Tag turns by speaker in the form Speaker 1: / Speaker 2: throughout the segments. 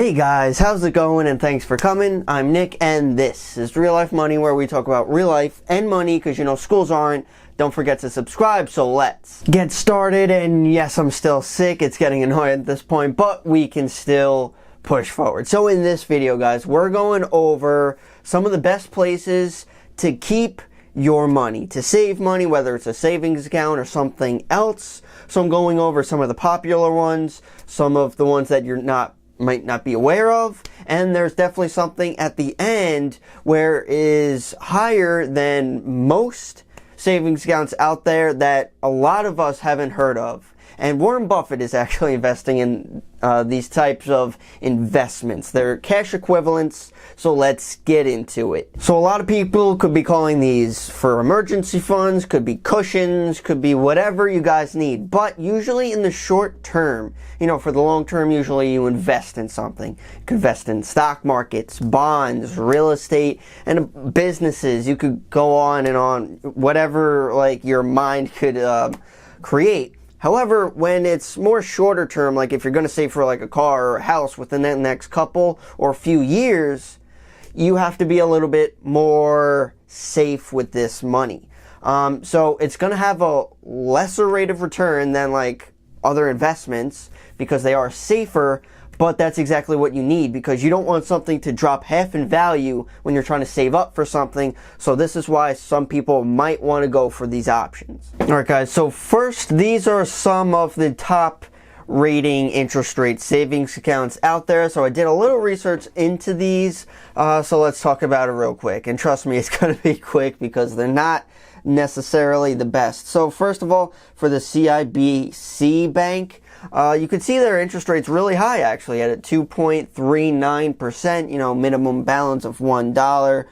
Speaker 1: Hey guys, how's it going, and thanks for coming. I'm Nick, and this is Real Life Money, where we talk about real life and money, because you know schools aren't. Don't forget to subscribe, so let's get started. And yes, I'm still sick. It's getting annoying at this point, but we can still push forward. So in this video, guys, we're going over some of the best places to keep your money, to save money, whether it's a savings account or something else. So I'm going over some of the popular ones, some of the ones that might not be aware of, and there's definitely something at the end where it is higher than most savings accounts out there that a lot of us haven't heard of. And Warren Buffett is actually investing in these types of investments. They're cash equivalents, so let's get into it. So a lot of people could be calling these for emergency funds, could be cushions, could be whatever you guys need. But usually in the short term, you know, for the long term, usually you invest in something. You could invest in stock markets, bonds, real estate, and businesses. You could go on and on, whatever like your mind could create. However, when it's more shorter term, like if you're going to save for like a car or a house within the next couple or few years, you have to be a little bit more safe with this money. So it's going to have a lesser rate of return than like other investments because they are safer, but that's exactly what you need because you don't want something to drop half in value when you're trying to save up for something. So this is why some people might want to go for these options. All right, guys. So first, these are some of the top rating interest rate savings accounts out there. So I did a little research into these. So let's talk about it real quick. And trust me, it's going to be quick because they're not necessarily the best. So first of all, for the CIBC Bank, you can see their interest rate's really high, actually, at a 2.39%, you know, minimum balance of $1.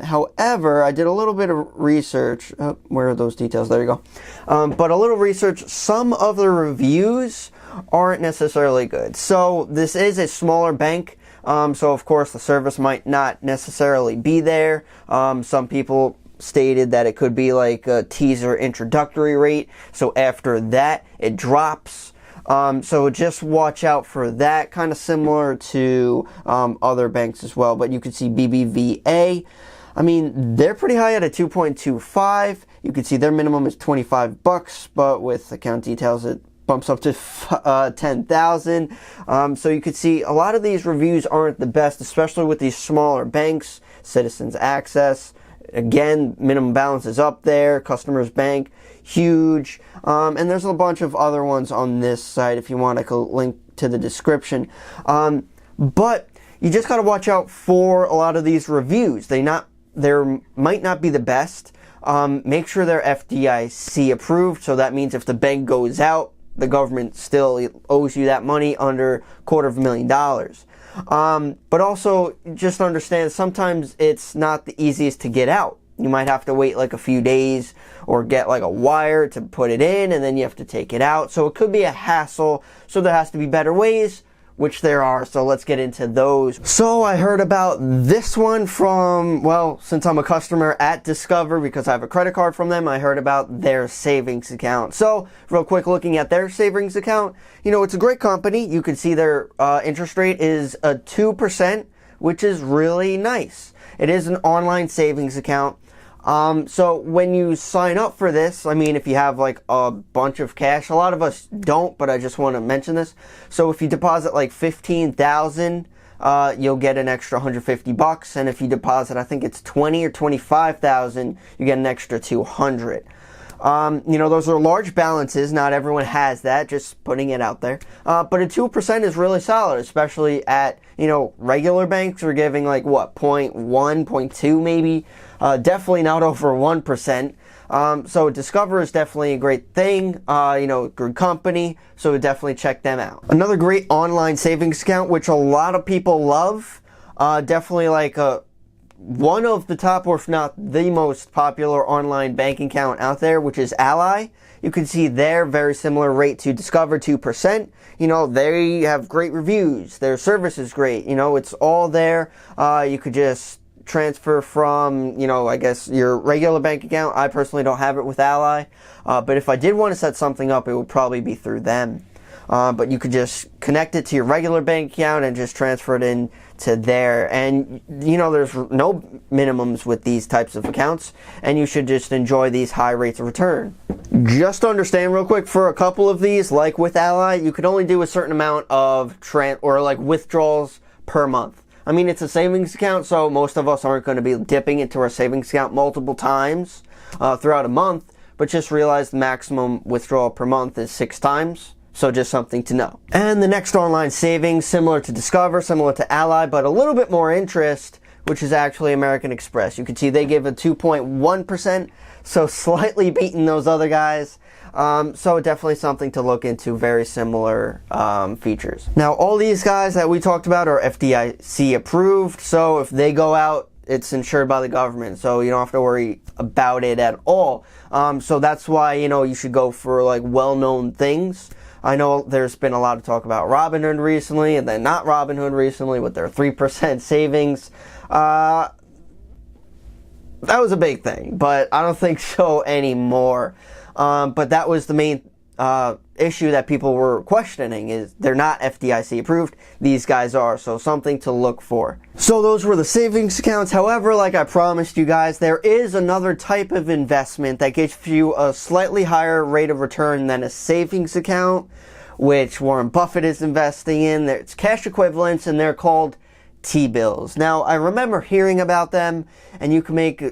Speaker 1: However, I did a little bit of research. Where are those details? There you go. But a little research. Some of the reviews aren't necessarily good. So this is a smaller bank. So of course the service might not necessarily be there. Some people stated that it could be like a teaser introductory rate. So after that, it drops. So just watch out for that, kind of similar to other banks as well. But you can see BBVA. I mean, they're pretty high at a 2.25. You can see their minimum is $25, but with account details, it bumps up to 10,000. So you can see a lot of these reviews aren't the best, especially with these smaller banks. Citizens Access, again, minimum balance is up there. Customers Bank, huge. And there's a bunch of other ones on this site if you want. I could link to the description. But you just got to watch out for a lot of these reviews. They might not be the best. Make sure they're FDIC approved. So that means if the bank goes out, the government still owes you that money under $250,000. But also just understand sometimes it's not the easiest to get out. You might have to wait like a few days or get like a wire to put it in, and then you have to take it out. So it could be a hassle. So there has to be better ways, which there are. So let's get into those. So I heard about this one from, well, since I'm a customer at Discover because I have a credit card from them, I heard about their savings account. So real quick, looking at their savings account, you know, it's a great company. You can see their interest rate is a 2%, which is really nice. It is an online savings account. So when you sign up for this, I mean, if you have like a bunch of cash, a lot of us don't, but I just want to mention this. So if you deposit like 15,000, you'll get an extra $150. And if you deposit, I think it's 20 or 25,000, you get an extra 200. You know, those are large balances. Not everyone has that, just putting it out there. But a 2% is really solid, especially at, you know, regular banks are giving like what, 0.1, 0.2 maybe. Definitely not over 1%. So Discover is definitely a great thing, you know, good company. So definitely check them out. Another great online savings account, which a lot of people love, definitely like one of the top, or if not the most popular online banking account out there, which is Ally. You can see their very similar rate to Discover, 2%. You know, they have great reviews. Their service is great. You know, it's all there. You could just transfer from, you know, I guess your regular bank account. I personally don't have it with Ally. But if I did want to set something up, it would probably be through them. but you could just connect it to your regular bank account and just transfer it in to there. And you know, there's no minimums with these types of accounts, and you should just enjoy these high rates of return. Just to understand real quick, for a couple of these, like with Ally, you could only do a certain amount of withdrawals per month. I mean, it's a savings account, so most of us aren't going to be dipping into our savings account multiple times throughout a month, but just realize the maximum withdrawal per month is 6 times. So just something to know. And the next online savings, similar to Discover, similar to Ally, but a little bit more interest, which is actually American Express. You can see they give a 2.1%, so slightly beating those other guys. So definitely something to look into, very similar features. Now, all these guys that we talked about are FDIC approved, so if they go out, it's insured by the government, so you don't have to worry about it at all. So that's why, you know, you should go for like well-known things. I know there's been a lot of talk about Robinhood recently, and then not Robinhood recently with their 3% savings. That was a big thing, but I don't think so anymore. But that was the main issue that people were questioning, is they're not FDIC approved. These guys are, so something to look for. So those were the savings accounts. However, like I promised you guys, there is another type of investment that gives you a slightly higher rate of return than a savings account, which Warren Buffett is investing in. It's cash equivalents, and they're called T-bills. Now, I remember hearing about them, and you can make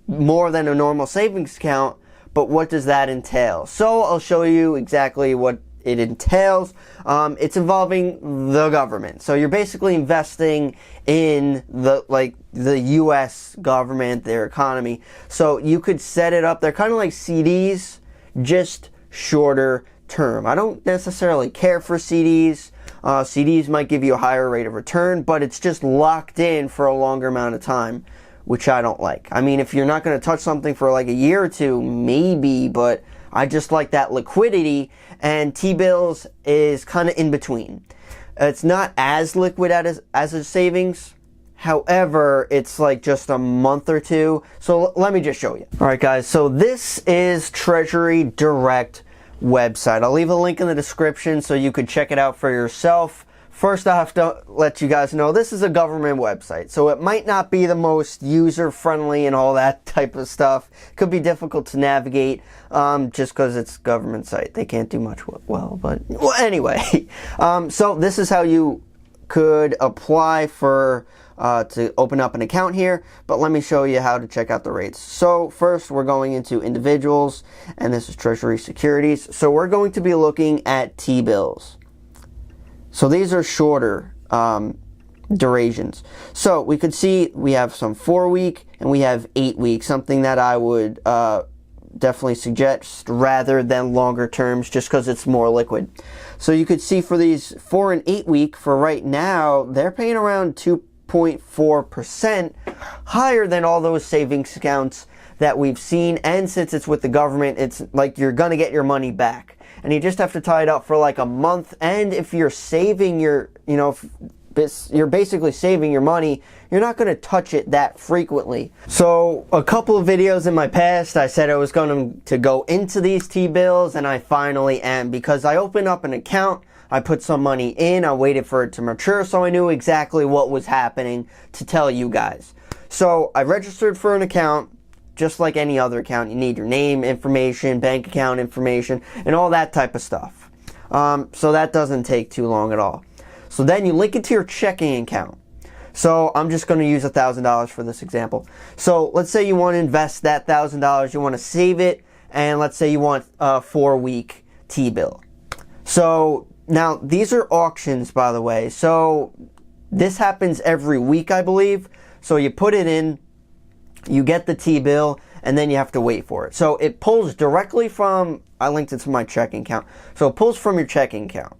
Speaker 1: more than a normal savings account, but what does that entail? So I'll show you exactly what it entails. It's involving the government. So you're basically investing in the U.S. government, their economy. So you could set it up. They're kind of like CDs, just shorter term. I don't necessarily care for CDs. CDs might give you a higher rate of return, but it's just locked in for a longer amount of time, which I don't like. I mean, if you're not going to touch something for like a year or two, maybe, but I just like that liquidity, and T-bills is kind of in between. It's not as liquid as a savings. However, it's like just a month or two. So let me just show you. All right, guys. So this is Treasury Direct website. I'll leave a link in the description so you could check it out for yourself. First, I have to let you guys know this is a government website, so it might not be the most user-friendly and all that type of stuff. It could be difficult to navigate just because it's a government site. They can't do much well, but anyway. So this is how you could apply for to open up an account here, but let me show you how to check out the rates. So first, we're going into individuals, and this is Treasury Securities. So we're going to be looking at T-bills. So these are shorter durations. So we could see we have some 4-week and we have 8-week, something that I would definitely suggest rather than longer terms, just because it's more liquid. So you could see for these 4 and 8 week, for right now, they're paying around 2.4% higher than all those savings accounts that we've seen. And since it's with the government, it's like you're gonna get your money back, and you just have to tie it up for like a month. And if you're saving your, you know, you're basically saving your money, you're not going to touch it that frequently. So a couple of videos in my past, I said I was going to go into these T-bills, and I finally am, because I opened up an account, I put some money in, I waited for it to mature, so I knew exactly what was happening to tell you guys. So I registered for an account. Just like any other account, you need your name information, bank account information, and all that type of stuff. So that doesn't take too long at all. So then you link it to your checking account. So I'm just going to use $1,000 for this example. So let's say you want to invest that $1,000, you want to save it, and let's say you want a 4-week T-bill. So now these are auctions, by the way. So this happens every week, I believe. So you put it in, you get the T-bill, and then you have to wait for it. So it pulls directly from, I linked it to my checking account. So it pulls from your checking account.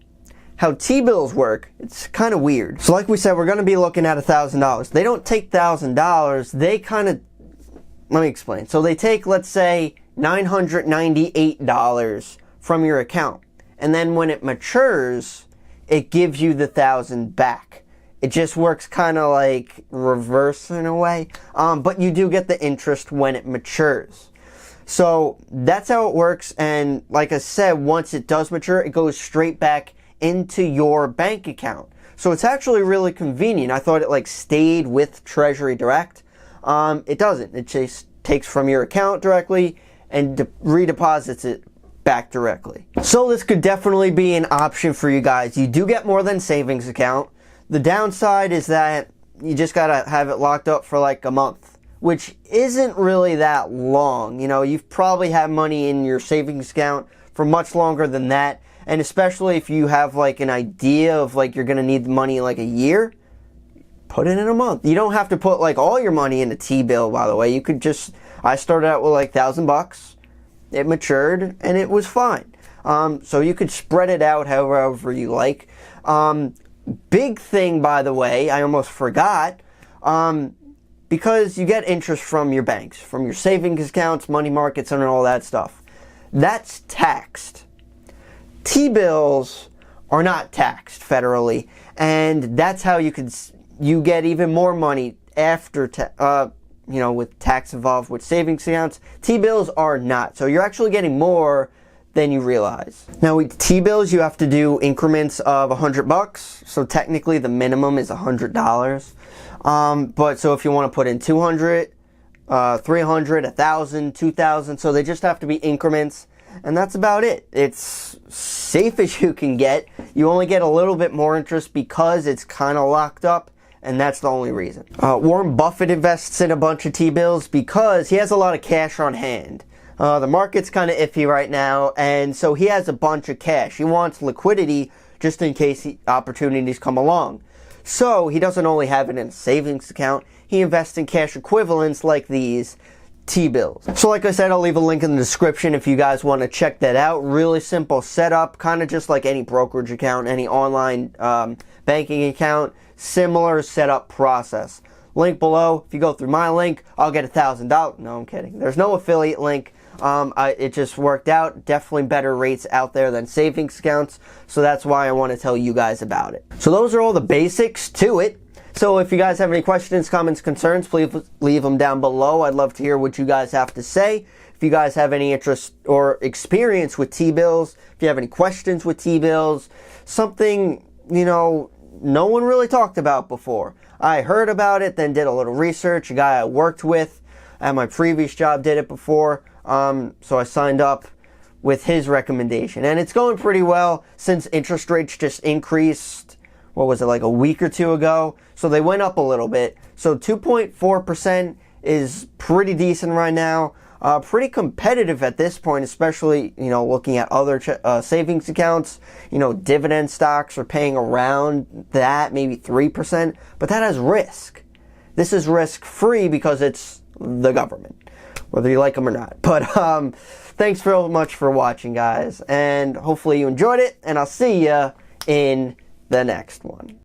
Speaker 1: How T-bills work, it's kind of weird. So like we said, we're going to be looking at $1,000. They don't take $1,000. They kind of, let me explain. So they take, let's say, $998 from your account. And then when it matures, it gives you the $1,000 back. It just works kind of like reverse in a way. But you do get the interest when it matures. So that's how it works. And like I said, once it does mature, it goes straight back into your bank account. So it's actually really convenient. I thought it like stayed with Treasury Direct. It doesn't. It just takes from your account directly and redeposits it back directly. So this could definitely be an option for you guys. You do get more than savings account. The downside is that you just gotta have it locked up for like a month, which isn't really that long. You know, you've probably had money in your savings account for much longer than that. And especially if you have like an idea of like you're gonna need the money in like a year, put it in a month. You don't have to put like all your money in a T-bill, by the way. You could just, I started out with like $1,000. It matured and it was fine. So you could spread it out however you like. Big thing, by the way, I almost forgot, because you get interest from your banks, from your savings accounts, money markets, and all that stuff. That's taxed. T-bills are not taxed federally, and that's how you get even more money after, with tax involved with savings accounts. T-bills are not, so you're actually getting more than you realize. Now with T-bills, you have to do increments of $100, so technically the minimum is $100. But so if you want to put in 200, 300, 1,000, 2,000, so they just have to be increments. And that's about it. It's safe as you can get. You only get a little bit more interest because it's kind of locked up, and that's the only reason. Warren Buffett invests in a bunch of T-bills because he has a lot of cash on hand. The market's kind of iffy right now, and so he has a bunch of cash. He wants liquidity just in case opportunities come along. So he doesn't only have it in a savings account, he invests in cash equivalents like these T-bills. So like I said, I'll leave a link in the description if you guys want to check that out. Really simple setup, kind of just like any brokerage account, any online banking account, similar setup process. Link below. If you go through my link, I'll get $1,000. No, I'm kidding. There's no affiliate link. It just worked out. Definitely better rates out there than savings accounts. So that's why I want to tell you guys about it. So those are all the basics to it. So if you guys have any questions, comments, concerns, please leave them down below. I'd love to hear what you guys have to say. If you guys have any interest or experience with T-bills, if you have any questions with T-bills, something, no one really talked about before. I heard about it, then did a little research. A guy I worked with at my previous job did it before. So I signed up with his recommendation. And it's going pretty well since interest rates just increased, what was it, like a week or two ago? So they went up a little bit. So 2.4% is pretty decent right now. Pretty competitive at this point, especially, looking at other savings accounts. Dividend stocks are paying around that, maybe 3%. But that has risk. This is risk-free because it's the government, whether you like them or not. But thanks very much for watching, guys. And hopefully you enjoyed it. And I'll see you in the next one.